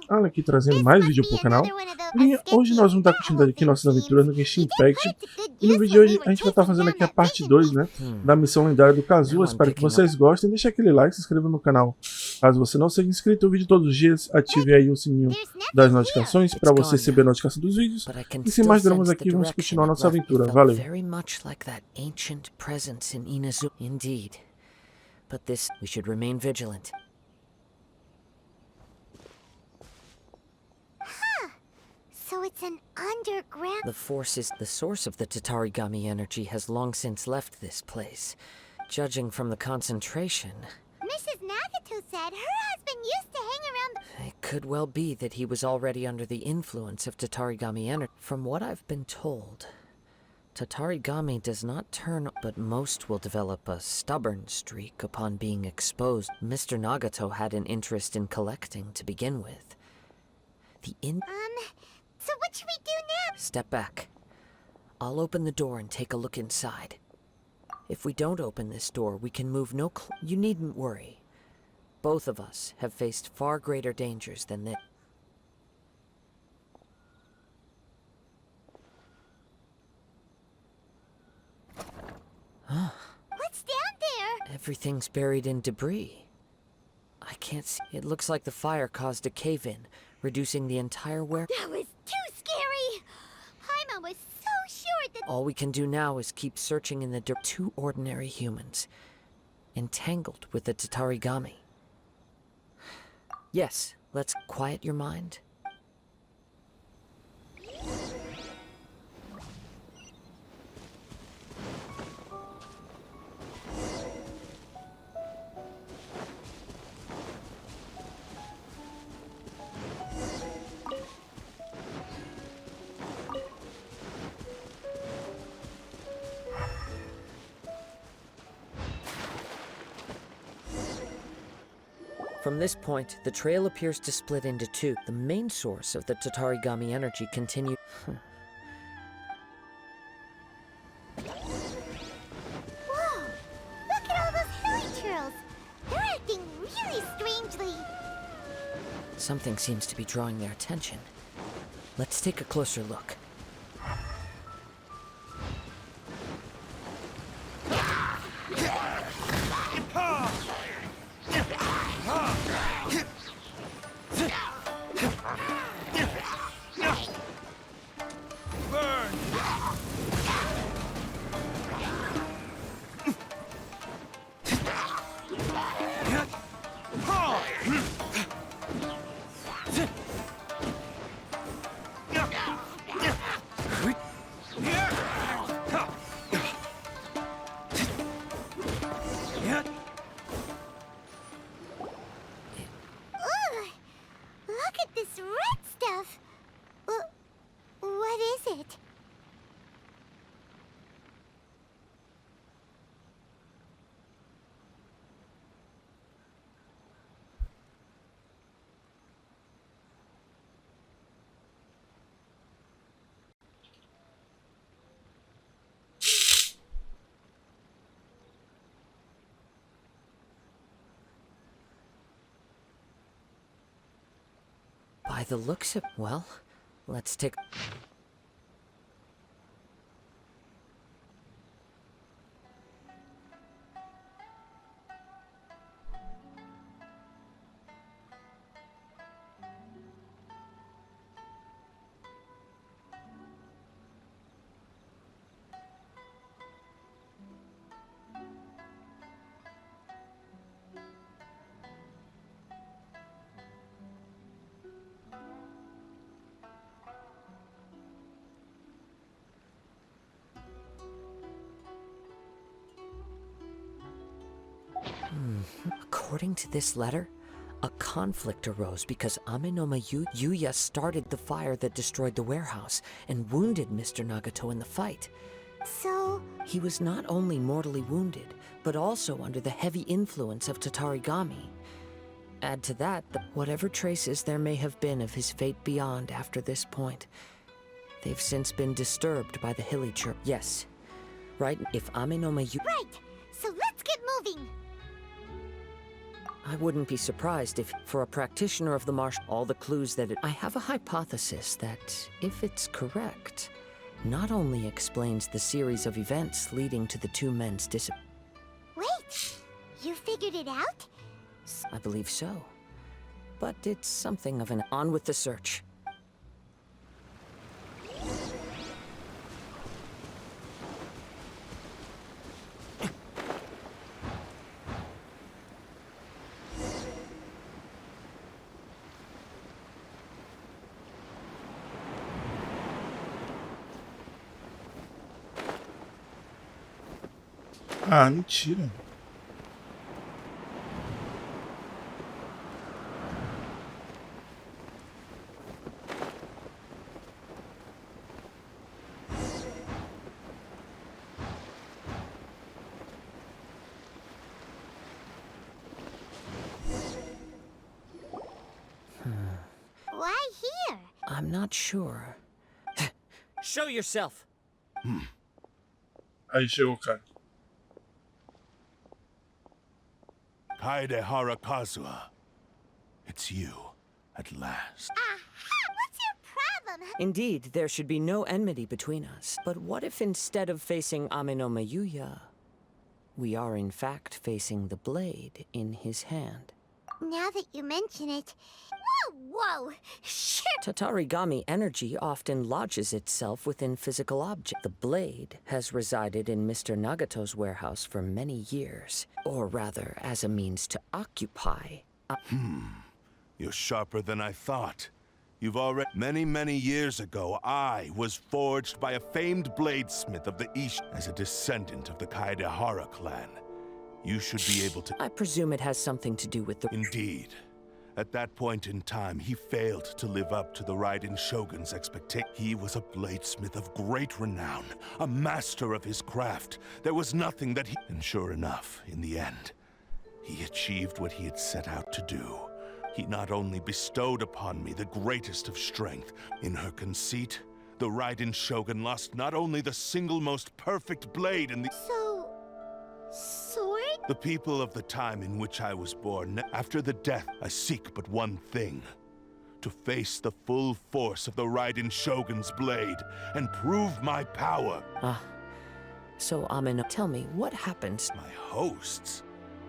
Alan aqui trazendo mais vídeo pro canal. Hoje nós vamos dar continuidade aqui nossas aventuras no Genshin Impact. E no vídeo de hoje a gente vai estar fazendo aqui a parte 2, né, da missão lendária do Kazuha. Espero que vocês gostem. Deixa aquele like, se inscreva no canal. Caso você não seja inscrito, o vídeo todos os dias, ative aí o sininho das notificações para você receber a notificação dos vídeos. E sem mais dramas aqui, vamos continuar nossa aventura. Valeu! But this, we should remain vigilant. So it's an underground... The source of the Tatarigami energy has long since left this place. Judging from the concentration... Mrs. Nagato said her husband used to hang around... It could well be that he was already under the influence of Tatarigami energy. From what I've been told... Tatarigami does not turn, but most will develop a stubborn streak upon being exposed. Mr. Nagato had an interest in collecting to begin with. So what should we do now? Step back. I'll open the door and take a look inside. If we don't open this door, we can move You needn't worry. Both of us have faced far greater dangers than this. What's down there? Everything's buried in debris. I can't see. It looks like the fire caused a cave-in, reducing the entire That was too scary! Paimon was so sure that... All we can do now is keep searching in the dirt. Two ordinary humans, entangled with the Tatarigami. Yes, let's quiet your mind. From this point, the trail appears to split into two. The main source of the Tatarigami energy continues. Whoa! Look at all those hilly churls! They're acting really strangely. Something seems to be drawing their attention. Let's take a closer look. Look at this red stuff! What is it? By the looks of... Well, let's take... According to this letter, a conflict arose because Amenoma Yuya started the fire that destroyed the warehouse and wounded Mr. Nagato in the fight. So... He was not only mortally wounded, but also under the heavy influence of Tatarigami. Add to that, whatever traces there may have been of his fate beyond after this point, they've since been disturbed by the hilly church. Yes, right, if Amenoma Yuya... Right, so let's get moving! I wouldn't be surprised if, for a practitioner of the martial, all the clues that I have a hypothesis that, if it's correct, not only explains the series of events leading to the two men's Wait, you figured it out? I believe so. But it's something of an on with the search. Ah, mentira. Why here? I'm not sure. Show yourself! Aí chegou o cara. Kaede Harakazua. It's you, at last. Aha! What's your problem? Indeed, there should be no enmity between us. But what if instead of facing Ame no Mayuya, we are in fact facing the blade in his hand? Now that you mention it... Whoa! Sure! Tatarigami energy often lodges itself within physical objects. The blade has resided in Mr. Nagato's warehouse for many years, or rather, as a means to occupy. You're sharper than I thought. You've already... Many years ago, I was forged by a famed bladesmith of the East as a descendant of the Kaedehara clan. You should be able to... I presume it has something to do with the... Indeed. At that point in time, he failed to live up to the Raiden Shogun's expectation. He was a bladesmith of great renown, a master of his craft. There was nothing that he... And sure enough, in the end, he achieved what he had set out to do. He not only bestowed upon me the greatest of strength. In her conceit, the Raiden Shogun lost not only the single most perfect blade in the... So... sword? The people of the time in which I was born, after the death, I seek but one thing. To face the full force of the Raiden Shogun's blade and prove my power. So, Amino, tell me, what happens? My hosts?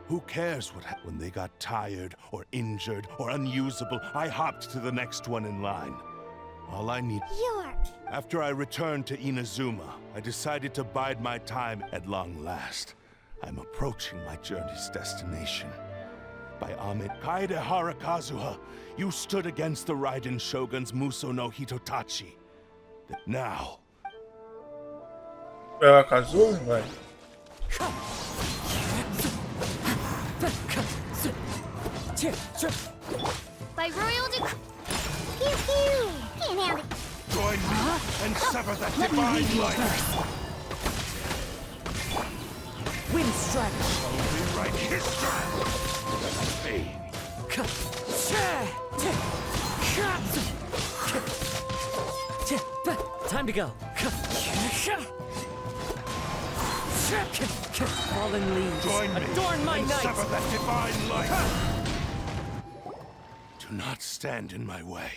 Who cares what happened when they got tired or injured or unusable? I hopped to the next one in line. All I need... After I returned to Inazuma, I decided to bide my time at long last. I'm approaching my journey's destination. By Ahmed Kaede Harakazuha, you stood against the Raiden Shogun's Muso no Hitotachi. Now... Ela casou, vai? By royal decree... Pew pew! Can't have it. Join me and sever that divine light! Wind strike! Rewrite history! That's me! Time to go! Fallen leaves, Join me adorn my and night! sever that divine light! Do not stand in my way,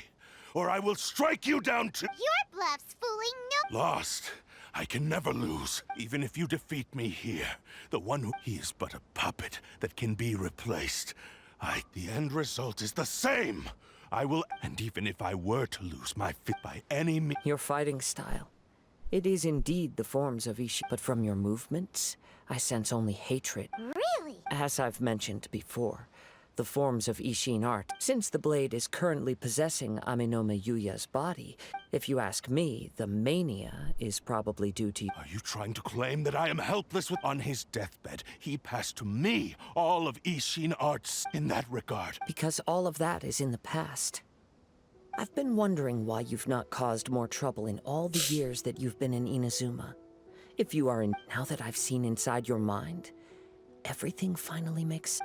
or I will strike you down to... Your bluff's fooling no... Lost. I can never lose, even if you defeat me here. The one who... He is but a puppet that can be replaced. The end result is the same! I will... And even if I were to lose my fit by any means... Your fighting style. It is indeed the forms of Ishi, but from your movements, I sense only hatred. Really? As I've mentioned before, the forms of Ishin art, since the blade is currently possessing Aminome Yuya's body, if you ask me, the mania is probably due to... Are you trying to claim that I am helpless with... On his deathbed, he passed to me all of Ishin arts in that regard. Because all of that is in the past. I've been wondering why you've not caused more trouble in all the years that you've been in Inazuma. If you are in... Now that I've seen inside your mind, everything finally makes...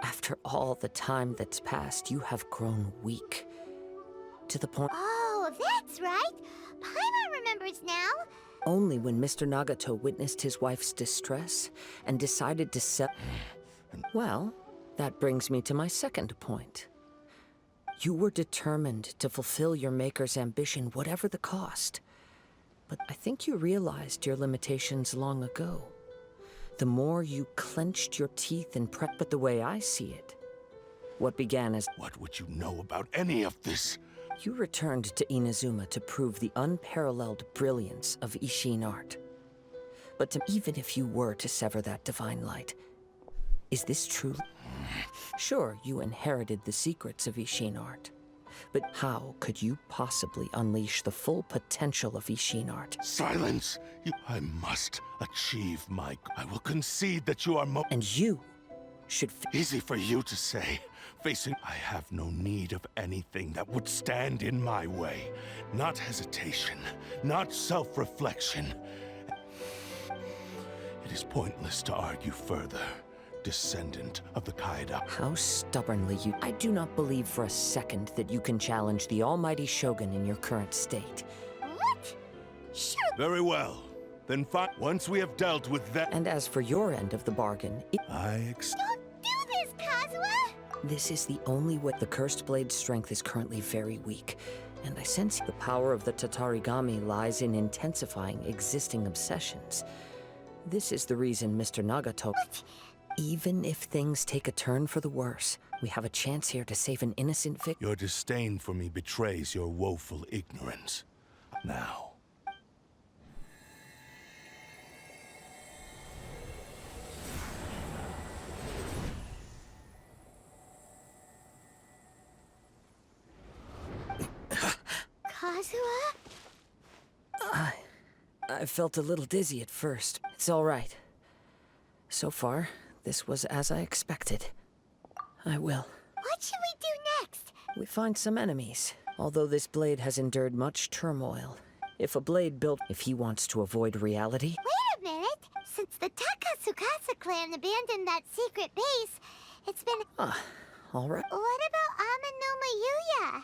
After all the time that's passed, you have grown weak. To the point... Oh, that's right. Paimon remembers now. Only when Mr. Nagato witnessed his wife's distress and decided to Well, That brings me to my second point. You were determined to fulfill your maker's ambition, whatever the cost. But I think you realized your limitations long ago. The more you clenched your teeth and prep, but the way I see it, what began as... What would you know about any of this? You returned to Inazuma to prove the unparalleled brilliance of Ishin art. But even if you were to sever that divine light, is this true? Sure, you inherited the secrets of Ishin art. But how could you possibly unleash the full potential of Ishin art? Silence! I must achieve my... I will concede that you are And you should... Easy for you to say. Facing... I have no need of anything that would stand in my way. Not hesitation, not self-reflection. It is pointless to argue further. Descendant of the Kaida. How stubbornly you... I do not believe for a second that you can challenge the almighty Shogun in your current state. What? Sure. Very well. Then once we have dealt with that... And as for your end of the bargain, Don't do this, Kazuha! This is the only way. The Cursed Blade's strength is currently very weak, and I sense the power of the Tatarigami lies in intensifying existing obsessions. This is the reason Mr. Nagato... What? Even if things take a turn for the worse, we have a chance here to save an innocent victim. Your disdain for me betrays your woeful ignorance. Now... Kazuha? I felt a little dizzy at first. It's all right. So far, this was as I expected. I will. What should we do next? We find some enemies. Although this blade has endured much turmoil. If a blade built... If he wants to avoid reality... Wait a minute! Since the Takasukasa clan abandoned that secret base, it's been... all right. What about Aminoma Yuya?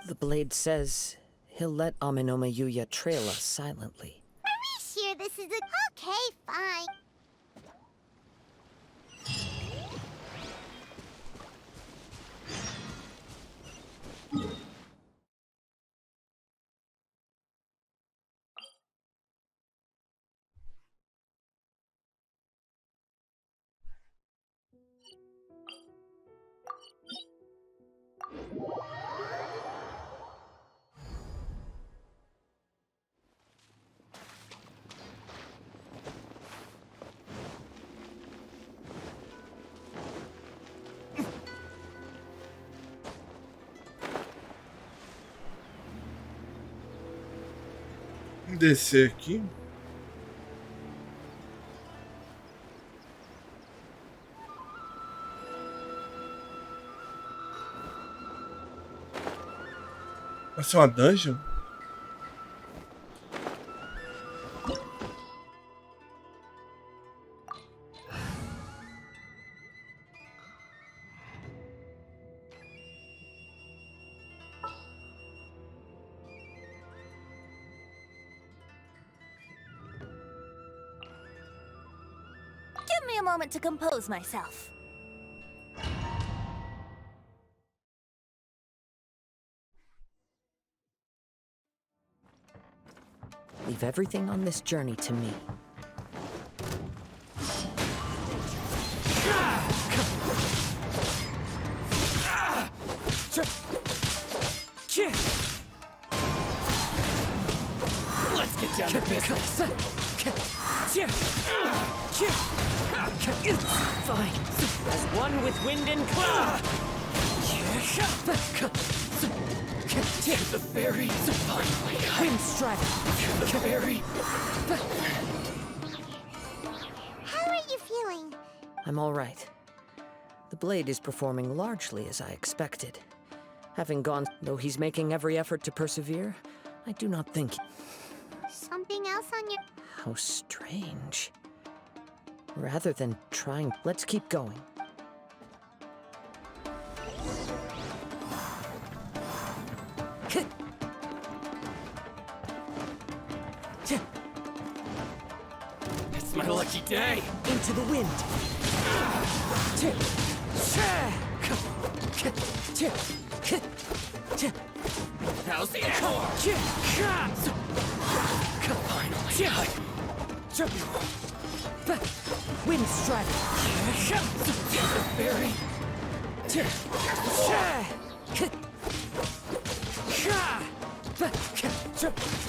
The blade says he'll let Aminoma Yuya trail us silently. Are we sure this is a... Okay, fine. Descer aqui. Vai ser uma dungeon? Give me a moment to compose myself. Leave everything on this journey to me. Let's get down to business. Fine. As one with wind and cloud. To the ferry. Finally. Wind strike. To the ferry. How are you feeling? I'm all right. The blade is performing largely as I expected. Having gone, though he's making every effort to persevere, I do not think... Something else on your... How strange. Rather than trying, let's keep going. It's my lucky day. Into the wind. How's the air? Finally. Wind strike. Take the ferry.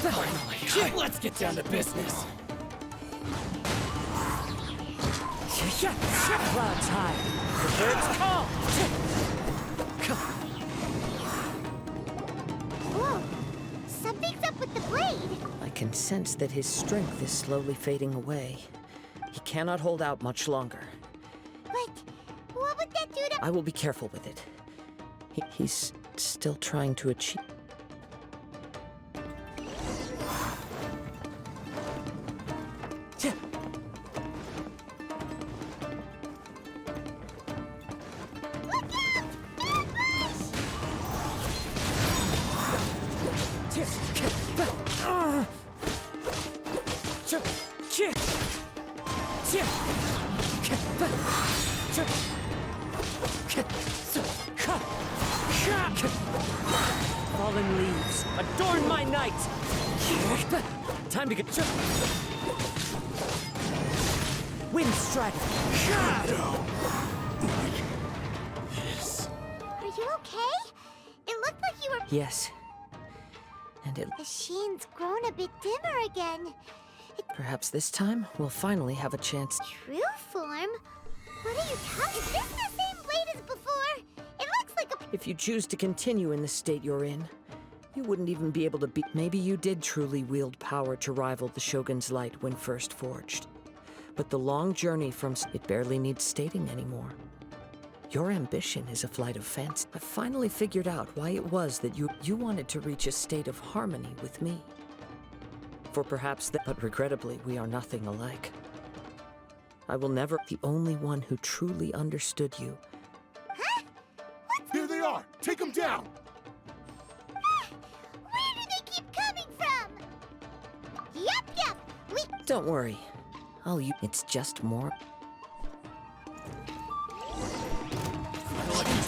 Finally. Let's get down to business. Clouds high. The birds call. Whoa! Something's up with the blade! I can sense that his strength is slowly fading away. He cannot hold out much longer. But what would that do to— I will be careful with it. He's still trying to achieve. Fallen leaves, adorn my night! Time to get... Wind strike! Are you okay? It looked like you were— Yes. And it... The sheen's grown a bit dimmer again. Perhaps this time, we'll finally have a chance. True form? What are you talking— Is this the same blade as before? It looks like a— If you choose to continue in the state you're in, you wouldn't even be able to beat... Maybe you did truly wield power to rival the Shogun's light when first forged. But the long journey from... It barely needs stating anymore. Your ambition is a flight of fancy. I finally figured out why it was that you wanted to reach a state of harmony with me. For perhaps that... But regrettably, we are nothing alike. I will never... The only one who truly understood you. Huh? Here they are! Take them down! Where do they keep coming from? Yup! We— Don't worry. It's just more...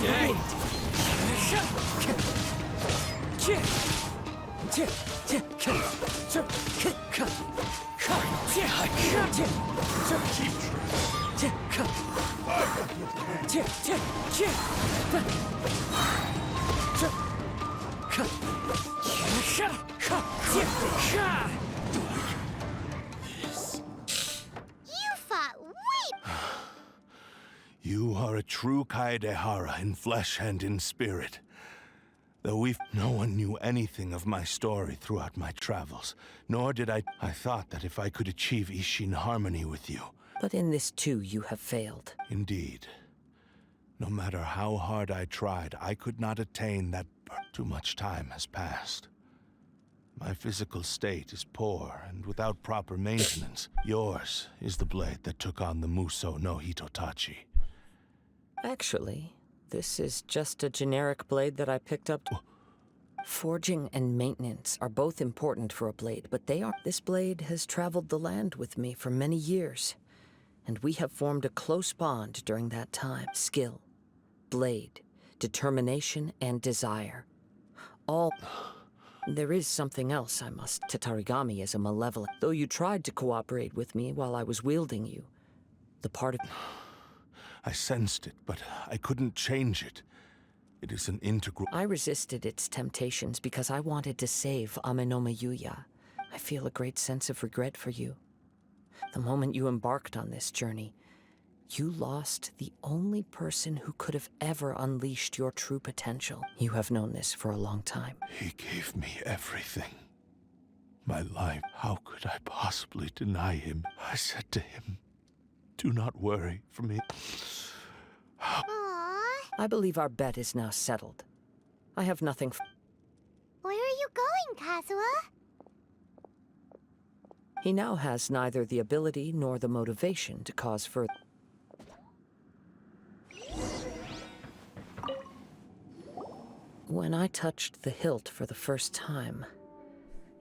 Dang. You fought way— You are a true Kaedehara in flesh and in spirit. Though no one knew anything of my story throughout my travels, nor did I thought that if I could achieve Ishin harmony with you. But in this too, you have failed. Indeed. No matter how hard I tried, I could not attain that. Too much time has passed. My physical state is poor and without proper maintenance. Yours is the blade that took on the Muso no Hitotachi. Actually, this is just a generic blade that I picked up. Forging and maintenance are both important for a blade, but this blade has traveled the land with me for many years, and we have formed a close bond during that time. Skill, blade, determination, and desire. All... There is something else I must... Tatarigami is a malevolent... Though you tried to cooperate with me while I was wielding you, the part of... I sensed it, but I couldn't change it. It is an integral... I resisted its temptations because I wanted to save Amenoma Yuya. I feel a great sense of regret for you. The moment you embarked on this journey, you lost the only person who could have ever unleashed your true potential. You have known this for a long time. He gave me everything. My life. How could I possibly deny him? I said to him, do not worry for me. Aww. I believe our bet is now settled. I have nothing... Where are you going, Kazuha? He now has neither the ability nor the motivation to cause further... When I touched the hilt for the first time,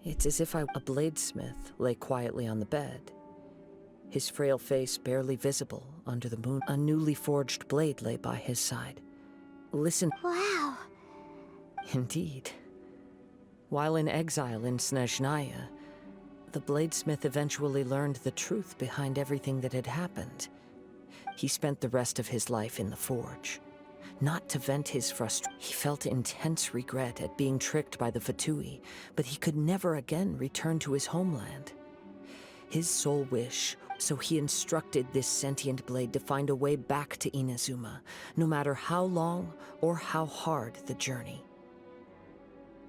it's as if a bladesmith lay quietly on the bed. his frail face barely visible under the moon. A newly forged blade lay by his side. Listen. Wow. Indeed. While in exile in Snezhnaya, the bladesmith eventually learned the truth behind everything that had happened. He spent the rest of his life in the forge. Not to vent his frustration. He felt intense regret at being tricked by the Fatui, but he could never again return to his homeland. His sole wish, so he instructed this sentient blade to find a way back to Inazuma, no matter how long or how hard the journey.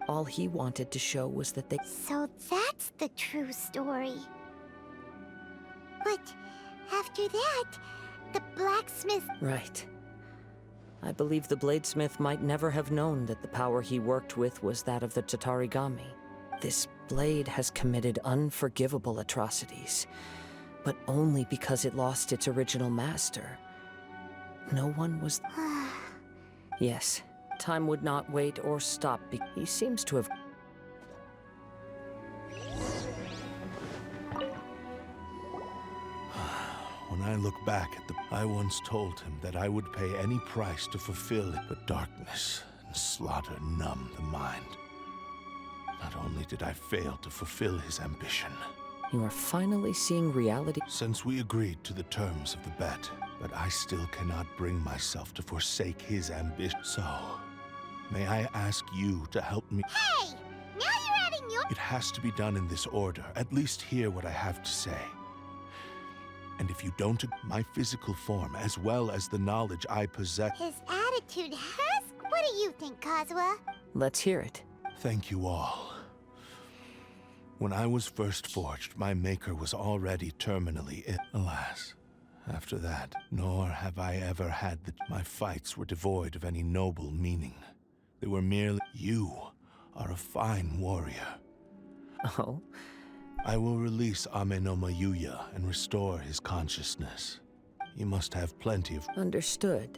All he wanted to show was that they... So that's the true story. But after that, the blacksmith... Right. I believe the bladesmith might never have known that the power he worked with was that of the Tatarigami. This blade has committed unforgivable atrocities, but only because it lost its original master. No one was... Yes, time would not wait or stop. He seems to have... When I look back at I once told him that I would pay any price to fulfill it, but darkness and slaughter numbed the mind. Not only did I fail to fulfill his ambition. You are finally seeing reality. Since we agreed to the terms of the bet, but I still cannot bring myself to forsake his ambition. So, may I ask you to help me? Hey! Now you're adding your... It has to be done in this order. At least hear what I have to say. And if you don't, my physical form, as well as the knowledge I possess... His attitude has... What do you think, Kazuha? Let's hear it. Thank you all. When I was first forged, my maker was already terminally ill. Alas, after that, nor have I ever had my fights were devoid of any noble meaning. They were merely... You are a fine warrior. Oh? I will release Amenoma Yuya and restore his consciousness. He must have plenty of... Understood.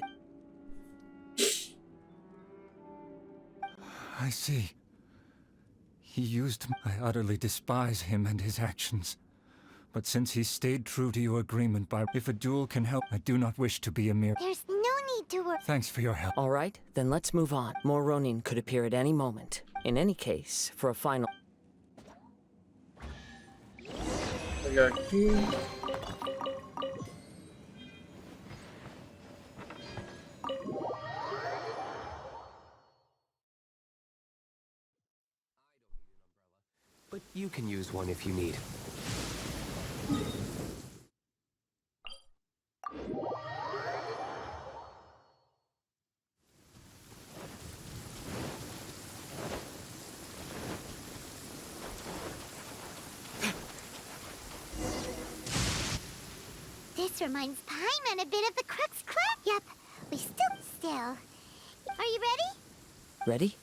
I see. He used... I utterly despise him and his actions. But since he stayed true to your agreement by... If a duel can help, I do not wish to be a mere... There's no need to worry. Thanks for your help. All right, then let's move on. More Ronin could appear at any moment. In any case, for a final... Pegar aqui. But you can use one if you need. This reminds Paimon a bit of the Crux Club. Yep, we stood still. Are you ready? Ready?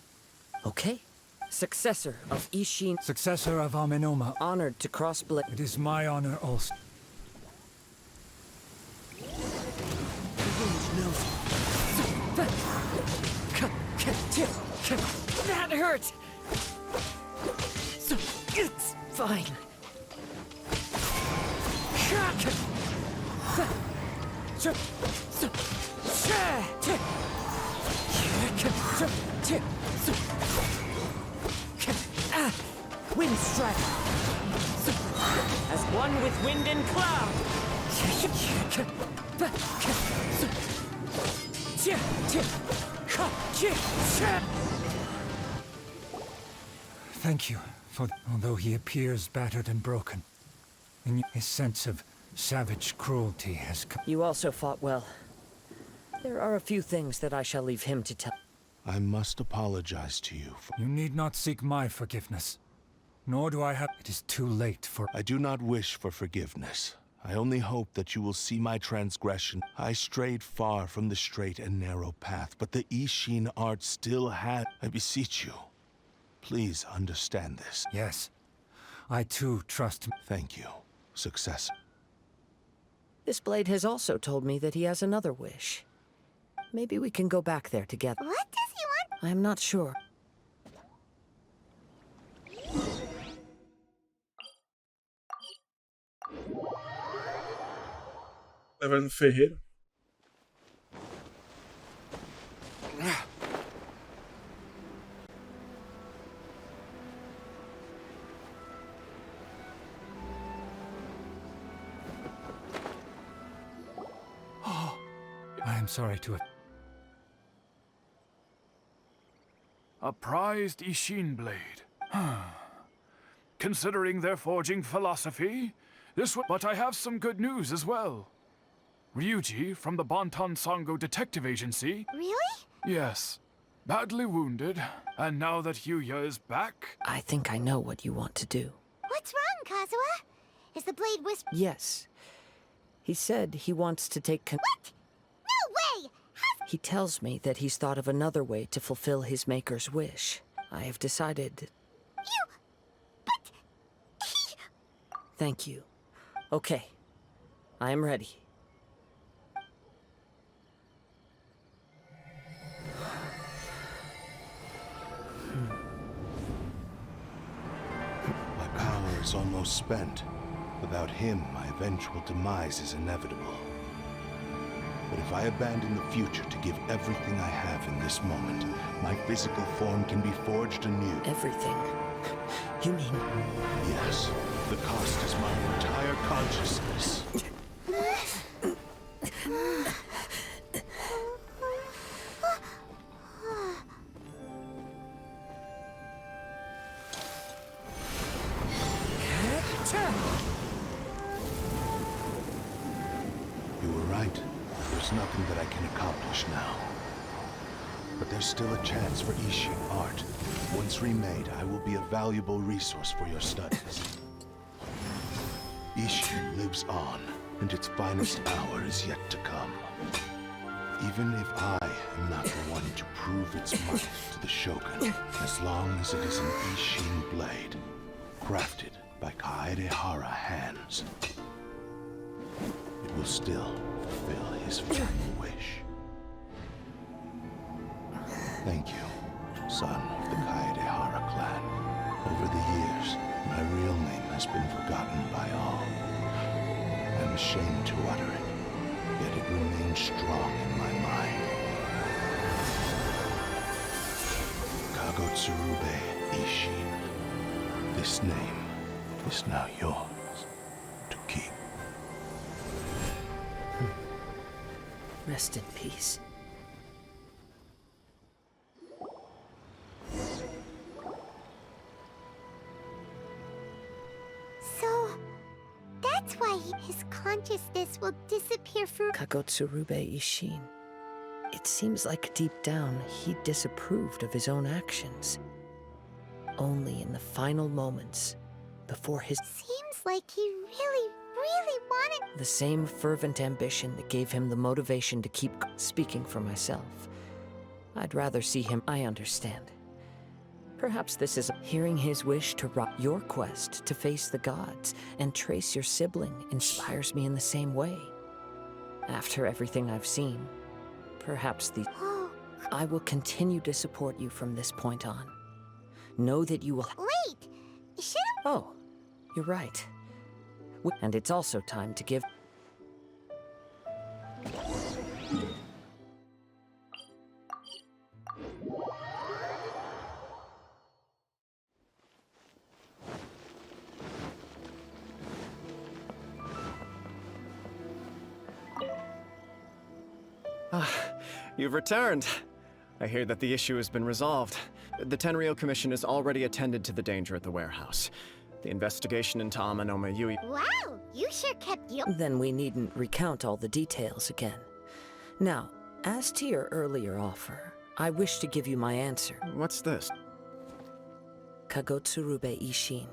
Okay. Successor of Ishin, Successor of Amenoma, honored to cross blade. it is my honor also. That hurt! It's fine. Wind strike. As one with wind and cloud. Thank you, for although he appears battered and broken, and his sense of savage cruelty has come. You also fought well. There are a few things that I shall leave him to tell. I must apologize to you for... You need not seek my forgiveness, nor do I have... It is too late for... I do not wish for forgiveness. I only hope that you will see my transgression. I strayed far from the straight and narrow path, but the Ishin art still had... I beseech you, please understand this. Yes, I too trust... Thank you, successor. This blade has also told me that he has another wish. Maybe we can go back there together. What does he want? I am not sure. Levando no ferreiro. I am sorry to have... A prized Ishin blade. Considering their forging philosophy, this would... But I have some good news as well. Ryuji from the Bonton Sango Detective Agency... Really? Yes. Badly wounded, and now that Yuya is back... I think I know what you want to do. What's wrong, Kazuha? Is the blade whisper? Yes. He said he wants to take What? No way! He tells me that he's thought of another way to fulfill his maker's wish. I have decided... But... Thank you. Okay. I am ready. My power is almost spent. Without him, my eventual demise is inevitable. But if I abandon the future to give everything I have in this moment, my physical form can be forged anew. Everything? You mean... Yes. The cost is my entire consciousness. You were right. There's nothing that I can accomplish now. But there's still a chance for Ishin art. Once remade, I will be a valuable resource for your studies. Ishin lives on, and its finest hour is yet to come. Even if I am not the one to prove its might to the Shogun, as long as it is an Ishin blade, crafted by Kaedehara hands, it will still fulfill his final wish. Thank you, son of the Kaedehara clan. Over the years, my real name has been forgotten by all. I'm ashamed to utter it, yet it remains strong in my mind. Kagotsurube Ishin. This name is now yours to keep. Rest in peace. So, that's why his consciousness will disappear for... Kagotsurube Ishin. It seems like deep down he disapproved of his own actions. Only in the final moments, before his... Seems like he really wanted... The same fervent ambition that gave him the motivation to keep speaking for myself. I'd rather see him... I understand. Perhaps this is hearing his wish to rock your quest to face the gods and trace your sibling inspires me in the same way. After everything I've seen, perhaps the... Oh, I will continue to support you from this point on. Know that you will... wait! Should've... Oh, you're right. And it's also time to give... You've returned. I hear that the issue has been resolved. The Tenryou Commission has already attended to the danger at the warehouse. The investigation into Amanoma Yui... Wow! You sure kept your... Then we needn't recount all the details again. Now, as to your earlier offer, I wish to give you my answer. What's this? Kagotsurube Ishin.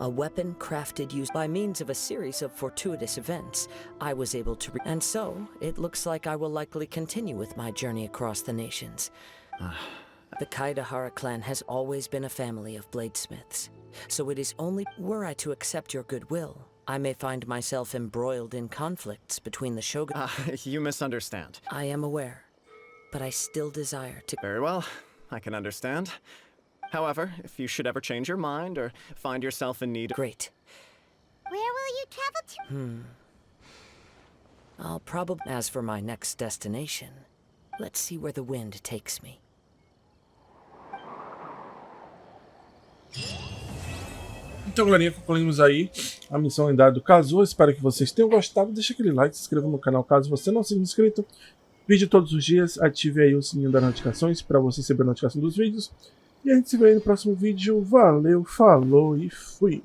A weapon crafted used by means of a series of fortuitous events. I was able to... And so, it looks like I will likely continue with my journey across the nations. The Kaedehara clan has always been a family of bladesmiths. So it is only... Were I to accept your goodwill, I may find myself embroiled in conflicts between the shogun... You misunderstand. I am aware, but I still desire to... Very well, I can understand. However, if you should ever change your mind or find yourself in need... Great. Where will you travel to? I'll probably... As for my next destination, let's see where the wind takes me. Então, galerinha, concluímos aí a missão lendária do Kazuha. Espero que vocês tenham gostado. Deixa aquele like, se inscreva no canal caso você não seja inscrito. Vídeo todos os dias. Ative aí o sininho das notificações para você receber a notificação dos vídeos. E a gente se vê aí no próximo vídeo. Valeu, falou e fui!